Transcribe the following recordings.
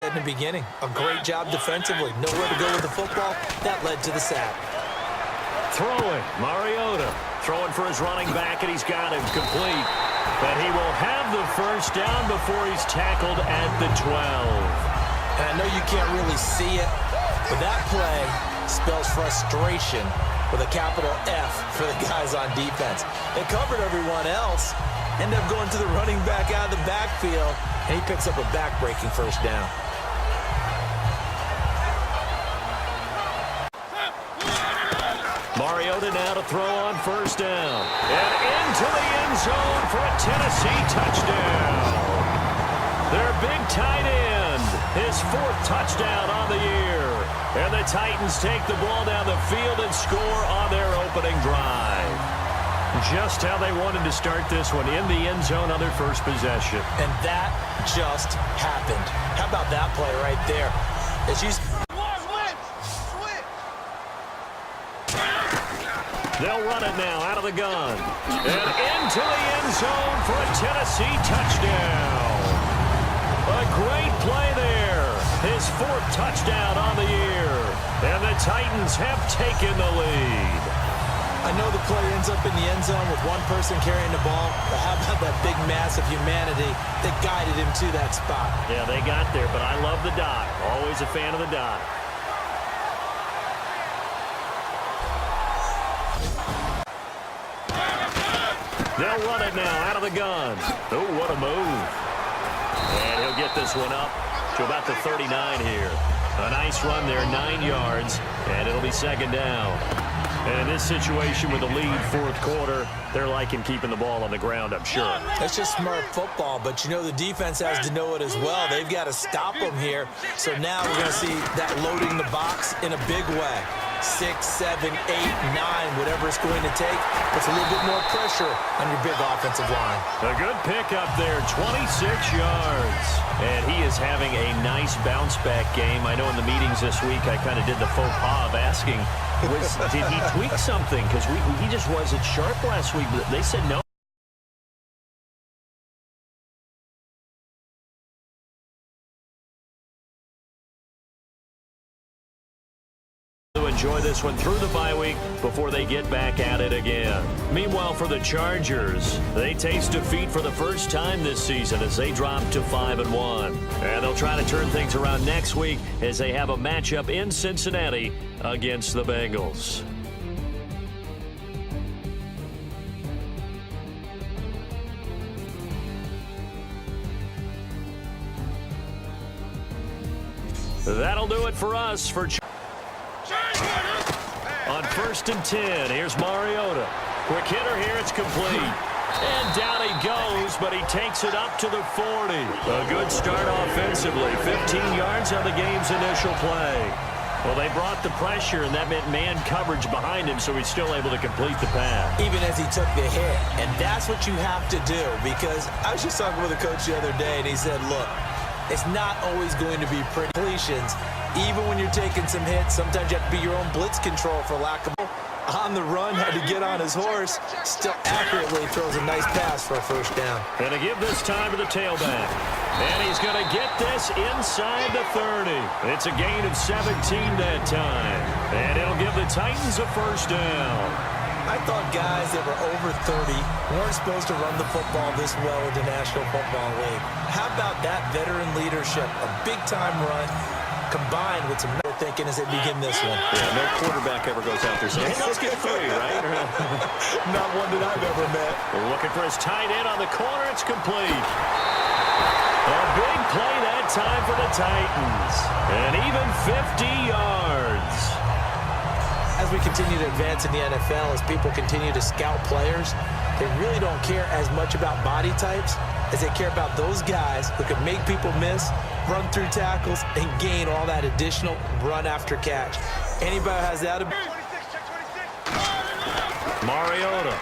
in the beginning. A great job defensively. Nowhere to go with the football. That led to the sack. Throwing, Mariota. Throwing for his running back, and he's got him complete. But he will have the first down before he's tackled at the 12. And I know you can't really see it, but that play spells frustration with a capital F for the guys on defense. They covered everyone else, end up going to the running back out of the backfield, and he picks up a back-breaking first down. Mariota now to throw on first down. And into the end zone for a Tennessee touchdown. Their big tight end, his 4th touchdown on the year. And the Titans take the ball down the field and score on their opening drive. Just how they wanted to start this one, in the end zone on their first possession. And that just happened. How about that play right there? As you... They'll run it now out of the gun. And into the end zone for a Tennessee touchdown. A great play there. His 4th touchdown on the year. And the Titans have taken the lead. I know the play ends up in the end zone with one person carrying the ball, but how about that big mass of humanity that guided him to that spot? Yeah, they got there, but I love the dive. Always a fan of the dive. They'll run it now out of the gun. Oh, what a move. And he'll get this one up to about the 39 here. A nice run there, 9 yards, and it'll be second down. And in this situation with the lead, 4th quarter, they're liking keeping the ball on the ground, I'm sure. That's just smart football, but you know the defense has to know it as well. They've got to stop them here. So now we're going to see that loading the box in a big way. 6, 7, 8, 9, whatever it's going to take, puts a little bit more pressure on your big offensive line. A good pickup there, 26 yards. And he is having a nice bounce-back game. I know in the meetings this week I kind of did the faux pas of asking, did he tweak something? Because he just wasn't sharp last week. But they said no. Enjoy this one through the bye week before they get back at it again. Meanwhile, for the Chargers, they taste defeat for the first time this season as they drop to 5-1. And they'll try to turn things around next week as they have a matchup in Cincinnati against the Bengals. That'll do it for us for on 1st and 10, here's Mariota. Quick hitter here, it's complete. And down he goes, but he takes it up to the 40. A good start offensively. 15 yards on the game's initial play. Well, they brought the pressure, and that meant man coverage behind him, so he's still able to complete the pass. Even as he took the hit. And that's what you have to do, because I was just talking with a coach the other day, and he said, look, it's not always going to be pretty completions. Even when you're taking some hits, sometimes you have to be your own blitz control for lack of on the run, had to get on his horse, still accurately throws a nice pass for a first down. And to give this time to the tailback. And he's going to get this inside the 30. It's a gain of 17 that time. And it'll give the Titans a first down. I thought guys that were over 30 weren't supposed to run the football this well in the National Football League. How about that veteran leadership? A big-time run combined with some thinking as they begin this one. Yeah, no quarterback ever goes out there saying, hey, let's get 3, right? Not one that I've ever met. We're looking for his tight end on the corner. It's complete. A big play that time for the Titans. And even 50 yards. As we continue to advance in the NFL, as people continue to scout players, they really don't care as much about body types as they care about those guys who can make people miss, run through tackles, and gain all that additional run after catch. Anybody who has that. Mariota.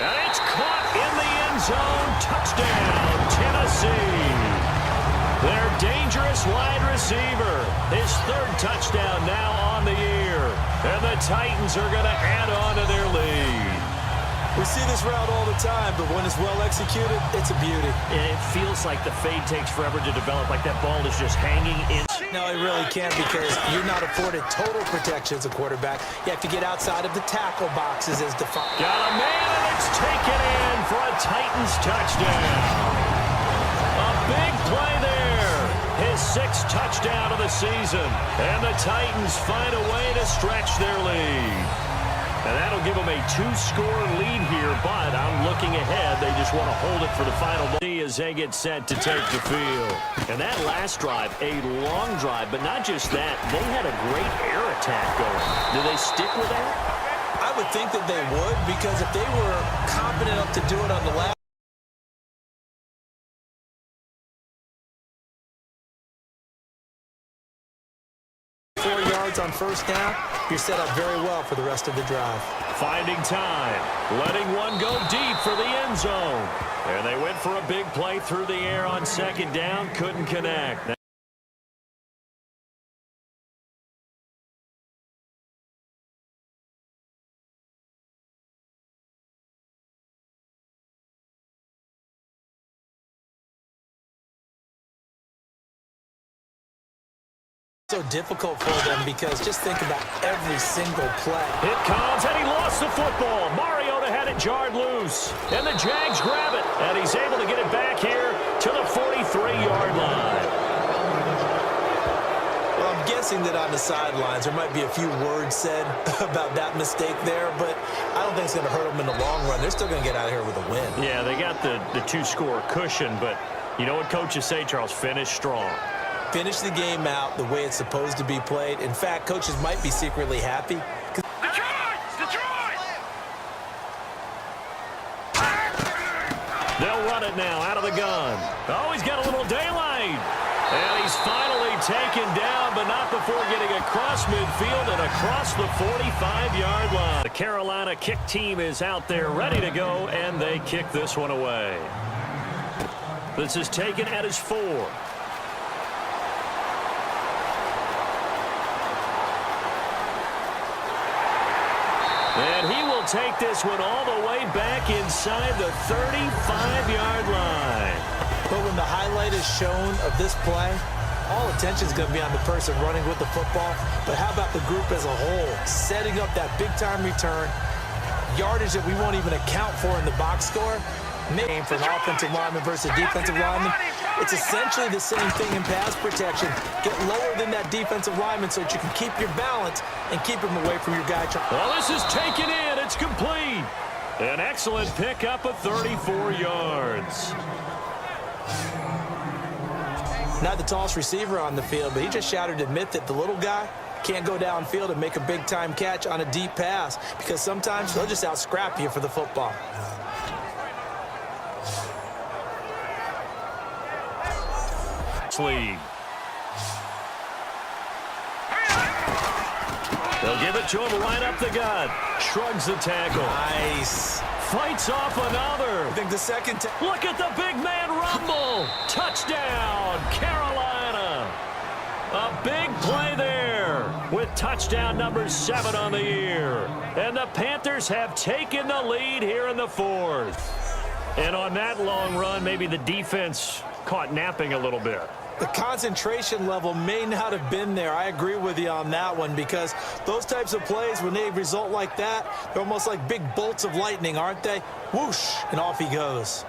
And it's caught in the end zone. Touchdown, Tennessee. Their dangerous wide receiver. His 3rd touchdown now on the year. And the Titans are going to add on to their lead. We see this route all the time, but when it's well executed, it's a beauty. It feels like the fade takes forever to develop, like that ball is just hanging in. No, it really can't because you're not afforded total protection as a quarterback. You have to get outside of the tackle boxes as defined. Got a man, and it's taken in for a Titans touchdown. A big play there. His 6th touchdown of the season. And the Titans find a way to stretch their lead. And that'll give them a 2-score lead here, but I'm looking ahead. They just want to hold it for the final as they get set to take the field. And that last drive, a long drive, but not just that. They had a great air attack going. Do they stick with that? I would think that they would, because if they were confident enough to do it on the last 4 yards on first down, you're set up very well for the rest of the drive. Finding time, letting one go deep for the end zone. And they went for a big play through the air on second down, couldn't connect. So difficult for them because just think about every single play. It comes, and he lost the football. Mariota had it jarred loose, and the Jags grab it, and he's able to get it back here to the 43-yard line. Well, I'm guessing that on the sidelines there might be a few words said about that mistake there, but I don't think it's going to hurt them in the long run. They're still going to get out of here with a win. Yeah, they got the 2-score cushion, but you know what coaches say, Charles? Finish strong. Finish the game out the way it's supposed to be played. In fact, coaches might be secretly happy. They'll run it now out of the gun. Oh, he's got a little daylight. And he's finally taken down, but not before getting across midfield and across the 45-yard line. The Carolina kick team is out there ready to go, and they kick this one away. This is taken at his 4. And he will take this one all the way back inside the 35-yard line. But when the highlight is shown of this play, all attention is going to be on the person running with the football. But how about the group as a whole? Setting up that big-time return, yardage that we won't even account for in the box score. Game for an offensive lineman versus a defensive lineman. It's essentially the same thing in pass protection. Get lower than that defensive lineman so that you can keep your balance and keep him away from your guy. Well, this is taken in. It's complete. An excellent pickup of 34 yards. Not the tallest receiver on the field, but he just shouted to admit that the little guy can't go downfield and make a big-time catch on a deep pass because sometimes they'll just out-scrap you for the football. Lead. They'll give it to him right up the gut. Shrugs the tackle. Nice. Fights off another. I think the second Look at the big man rumble. Touchdown, Carolina. A big play there with touchdown number 7 on the year. And the Panthers have taken the lead here in the 4th. And on that long run, maybe the defense caught napping a little bit. The concentration level may not have been there. I agree with you on that one because those types of plays, when they result like that, they're almost like big bolts of lightning, aren't they? Whoosh, and off he goes.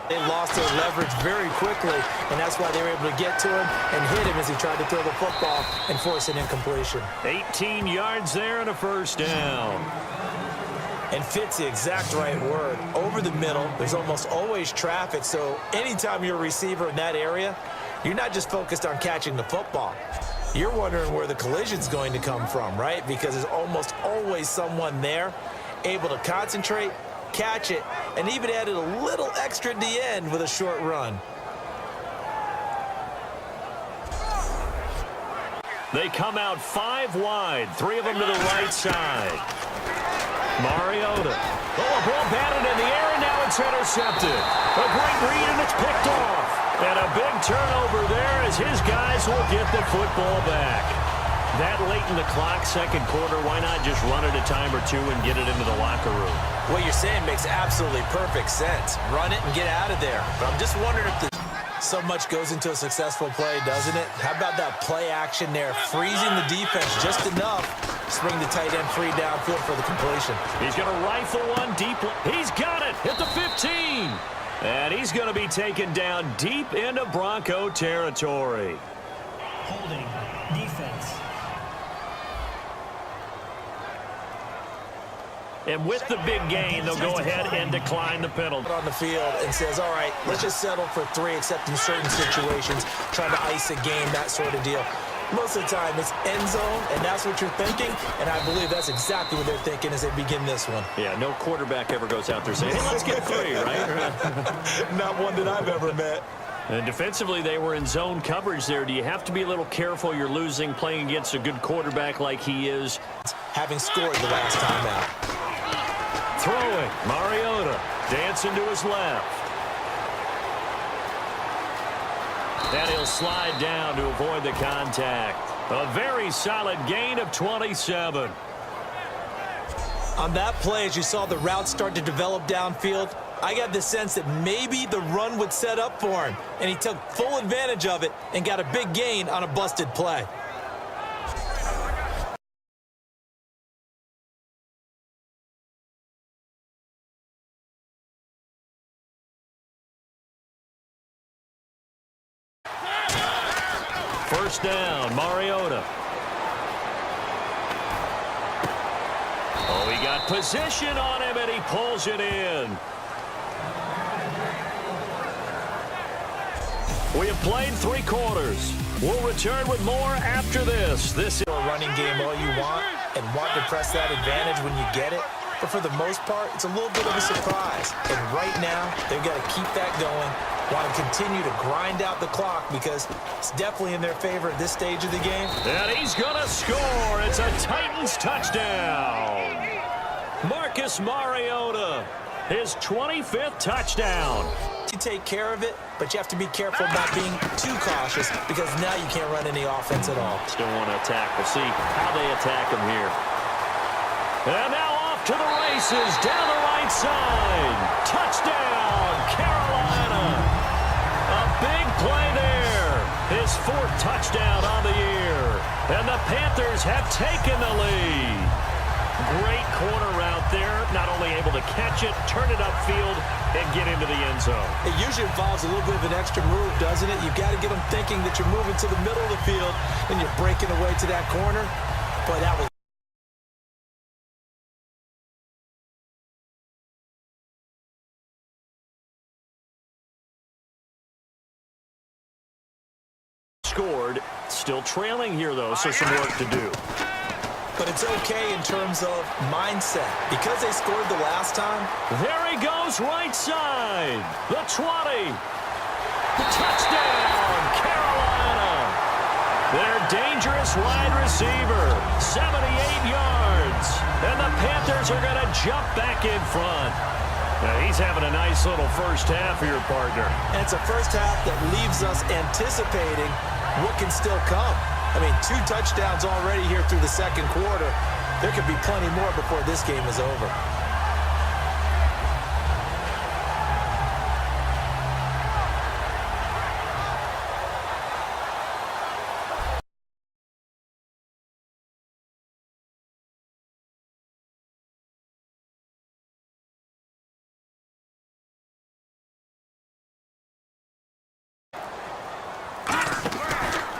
They lost their leverage very quickly, and that's why they were able to get to him and hit him as he tried to throw the football and force an incompletion. 18 yards there and a first down. And fits the exact right word. Over the middle, there's almost always traffic, so anytime you're a receiver in that area, you're not just focused on catching the football. You're wondering where the collision's going to come from, right? Because there's almost always someone there able to concentrate, catch it, and even added a little extra at the end with a short run. They come out 5 wide, 3 of them to the right side. Mariota. Oh, a ball batted in the air, and now it's intercepted. A great read, and it's picked off. And a big turnover there as his guys will get the football back. That late in the clock, second quarter, why not just run it a time or two and get it into the locker room? What you're saying makes absolutely perfect sense. Run it and get out of there. But I'm just wondering if so much goes into a successful play, doesn't it? How about that play action there, freezing the defense just enough to bring the tight end free downfield for the completion. He's going to rifle one deep. He's got it at the 15. And he's going to be taken down deep into Bronco territory. Holding defense. And with the big gain, they'll go ahead and decline the penalty. On the field and says, all right, let's just settle for 3, except in certain situations, trying to ice a game, that sort of deal. Most of the time, it's end zone, and that's what you're thinking, and I believe that's exactly what they're thinking as they begin this one. Yeah, no quarterback ever goes out there saying, hey, let's get 3, right? Not one that I've ever met. And defensively, they were in zone coverage there. Do you have to be a little careful? You're losing, playing against a good quarterback like he is. Having scored the last time out. Throwing, Mariota dancing to his left. And he'll slide down to avoid the contact. A very solid gain of 27. On that play, as you saw the route start to develop downfield, I got the sense that maybe the run would set up for him, and he took full advantage of it and got a big gain on a busted play. First down, Mariota. Oh, he got position on him, and he pulls it in. We have played 3 quarters. We'll return with more after this. This is a running game all you want and want to press that advantage when you get it. But for the most part, it's a little bit of a surprise. And right now, they've got to keep that going. Want to continue to grind out the clock because it's definitely in their favor at this stage of the game. And he's going to score. It's a Titans touchdown. Marcus Mariota, his 25th touchdown. You take care of it, but you have to be careful about being too cautious because now you can't run any offense at all. Still want to attack. We'll see how they attack him here. And now off to the races down the right side. Touchdown, Carolina. A big play there. His 4th touchdown on the year. And the Panthers have taken the lead. Great corner route there. Not only able to catch it, turn it upfield, and get into the end zone. It usually involves a little bit of an extra move, doesn't it? You've got to get them thinking that you're moving to the middle of the field and you're breaking away to that corner. But that was scored. Still trailing here, though, so some work to do. But it's okay in terms of mindset. Because they scored the last time. There he goes, right side. The 20. Touchdown, Carolina. Their dangerous wide receiver, 78 yards. And the Panthers are going to jump back in front. Now, he's having a nice little first half here, partner. And it's a first half that leaves us anticipating what can still come. I mean, 2 touchdowns already here through the second quarter. There could be plenty more before this game is over.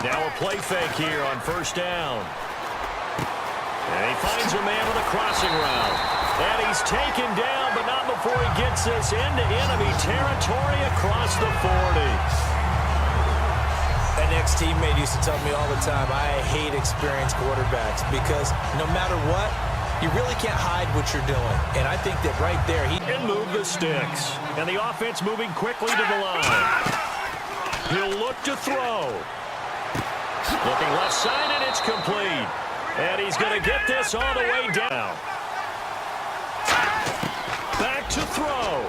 Now a play fake here on first down. And he finds a man with a crossing route. And he's taken down, but not before he gets this into enemy territory across the 40. An ex-teammate used to tell me all the time, I hate experienced quarterbacks because no matter what, you really can't hide what you're doing. And I think that right there, he can move the sticks. And the offense moving quickly to the line. He'll look to throw. Looking left side, and it's complete. And he's going to get this all the way down. Back to throw.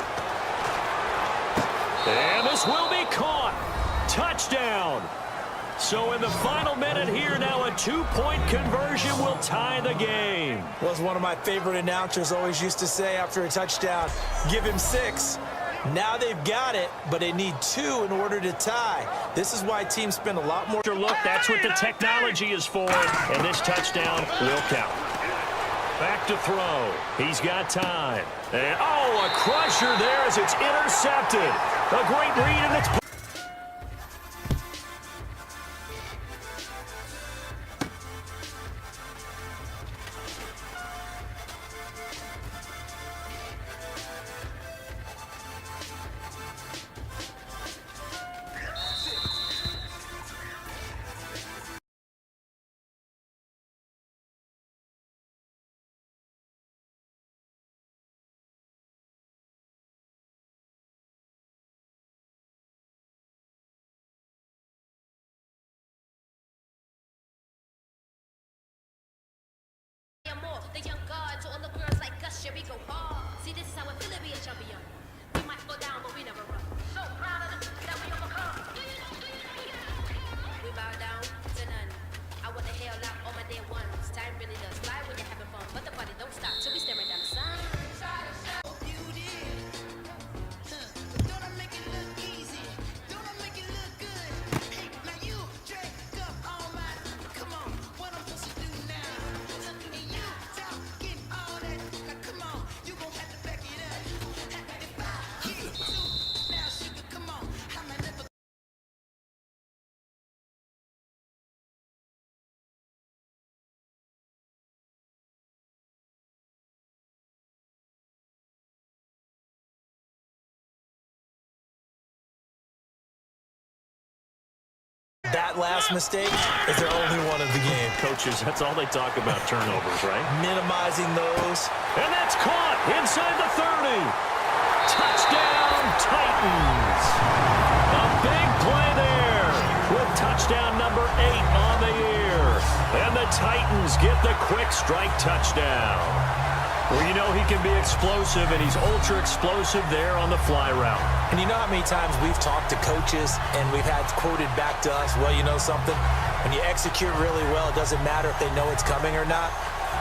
And this will be caught. touchdown. So in the final minute here, now a 2-point conversion will tie the game. Was one of my favorite announcers always used to say after a touchdown, give him 6. Now they've got it, but they need 2 in order to tie. This is why teams spend a lot more. Look, that's what the technology is for, and this touchdown will count. Back to throw. He's got time. And, oh, a crusher there as it's intercepted. A great read, and it's... The young guard to all the girls like us, here we go hard. See, this is how I feel to be a champion. We might go down, but we never run. So proud of them that we overcome. We bow down to none. I want the hell out all my day ones. Time really does fly when you're having fun, but the party don't stop till we staring down the sun. That last mistake is their only one of the game. Coaches, that's all they talk about, turnovers, right? Minimizing those. And that's caught inside the 30. Touchdown, Titans. A big play there with touchdown number 8 on the year. And the Titans get the quick strike touchdown. Well, you know he can be explosive, and he's ultra explosive there on the fly route. And you know how many times we've talked to coaches and we've had quoted back to us, well, you know something? When you execute really well, it doesn't matter if they know it's coming or not.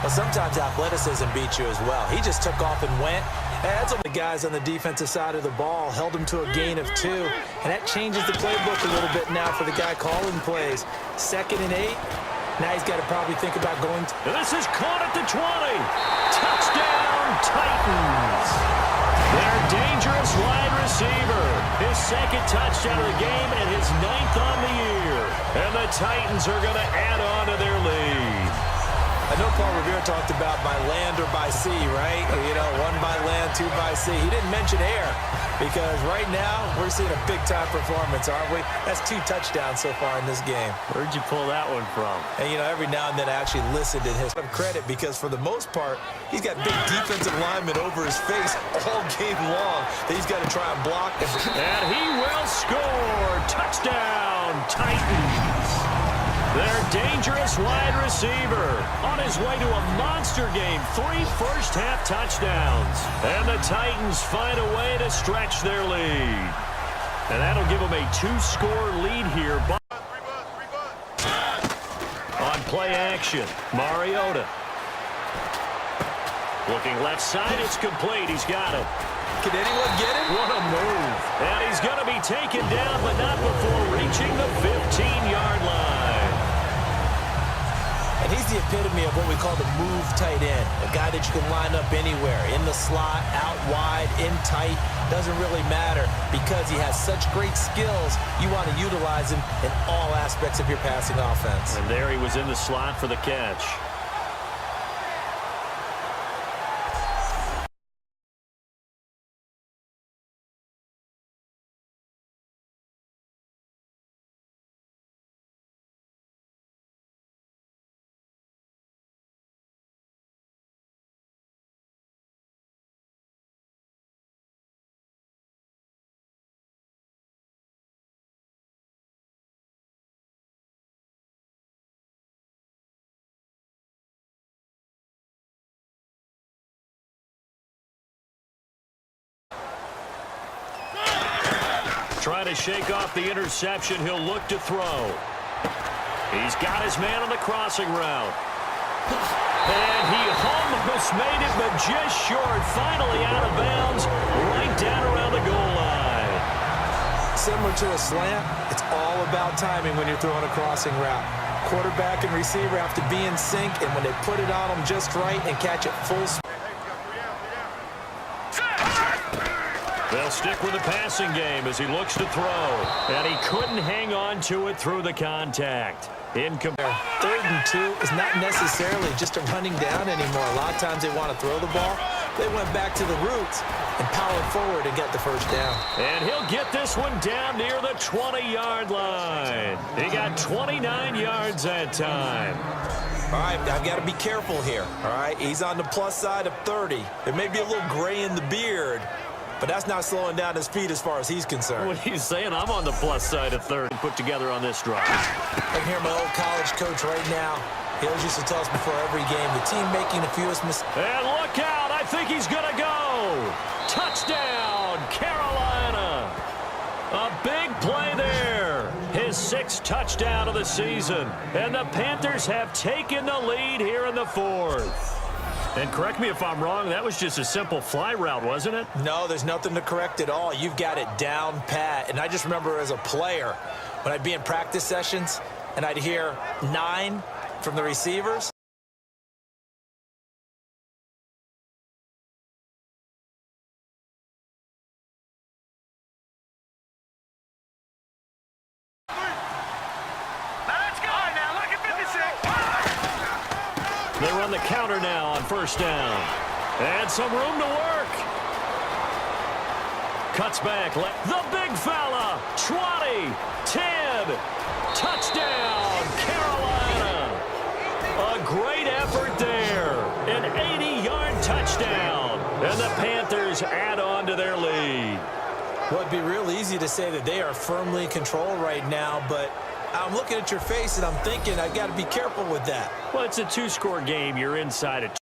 Well, sometimes athleticism beats you as well. He just took off and went. And that's what the guys on the defensive side of the ball held him to a gain of 2. And that changes the playbook a little bit now for the guy calling plays. 2nd and 8. Now he's got to probably think about going to... This is caught at the 20. Touchdown, Titans. Their dangerous wide receiver. His 2nd touchdown of the game and his 9th on the year. And the Titans are going to add on to their lead. I know Paul Revere talked about by land or by sea, right? You know, 1 by land, 2 by sea. He didn't mention air because right now we're seeing a big-time performance, aren't we? That's 2 touchdowns so far in this game. Where'd you pull that one from? And, you know, every now and then I actually listened in his credit because for the most part, he's got big defensive linemen over his face all game long that he's got to try and block. And he will score. Touchdown, Titans. Their dangerous wide receiver on his way to a monster game. 3 first-half touchdowns. And the Titans find a way to stretch their lead. And that'll give them a 2-score lead here. On play action, Mariota. Looking left side, it's complete. He's got it. Can anyone get him? What a move. And he's going to be taken down, but not before reaching the 15-yard line. And he's the epitome of what we call the move tight end. A guy that you can line up anywhere. In the slot, out wide, in tight. Doesn't really matter because he has such great skills. You want to utilize him in all aspects of your passing offense. And there he was in the slot for the catch. Trying to shake off the interception. He'll look to throw. He's got his man on the crossing route. And he almost made it, but just short. Finally out of bounds, right down around the goal line. Similar to a slant, it's all about timing when you're throwing a crossing route. Quarterback and receiver have to be in sync, and when they put it on them just right and catch it full speed. They'll stick with the passing game as he looks to throw. And he couldn't hang on to it through the contact. Incomplete. 3rd and 2 is not necessarily just a running down anymore. A lot of times they want to throw the ball. They went back to the roots and powered forward and get the first down. And he'll get this one down near the 20-yard line. He got 29 yards that time. All right, I've got to be careful here. All right, he's on the plus side of 30. There may be a little gray in the beard, but that's not slowing down his speed as far as he's concerned. What he's saying, I'm on the plus side of 30 put together on this drive. I can hear my old college coach right now. He always used to tell us before every game, the team making the fewest mistakes. And look out, I think he's going to go. Touchdown, Carolina. A big play there. His 6th touchdown of the season. And the Panthers have taken the lead here in the 4th. And correct me if I'm wrong, that was just a simple fly route, wasn't it? No, there's nothing to correct at all. You've got it down pat. And I just remember as a player, when I'd be in practice sessions, and I'd hear 9 from the receivers. They run the counter now on 1st down. And some room to work. Cuts back. The big fella. 20, 10. Touchdown, Carolina. A great effort there. An 80-yard touchdown. And the Panthers add on to their lead. Well, it'd be real easy to say that they are firmly in control right now, but I'm looking at your face and I'm thinking I've got to be careful with that. Well, it's a 2-score game. You're inside it.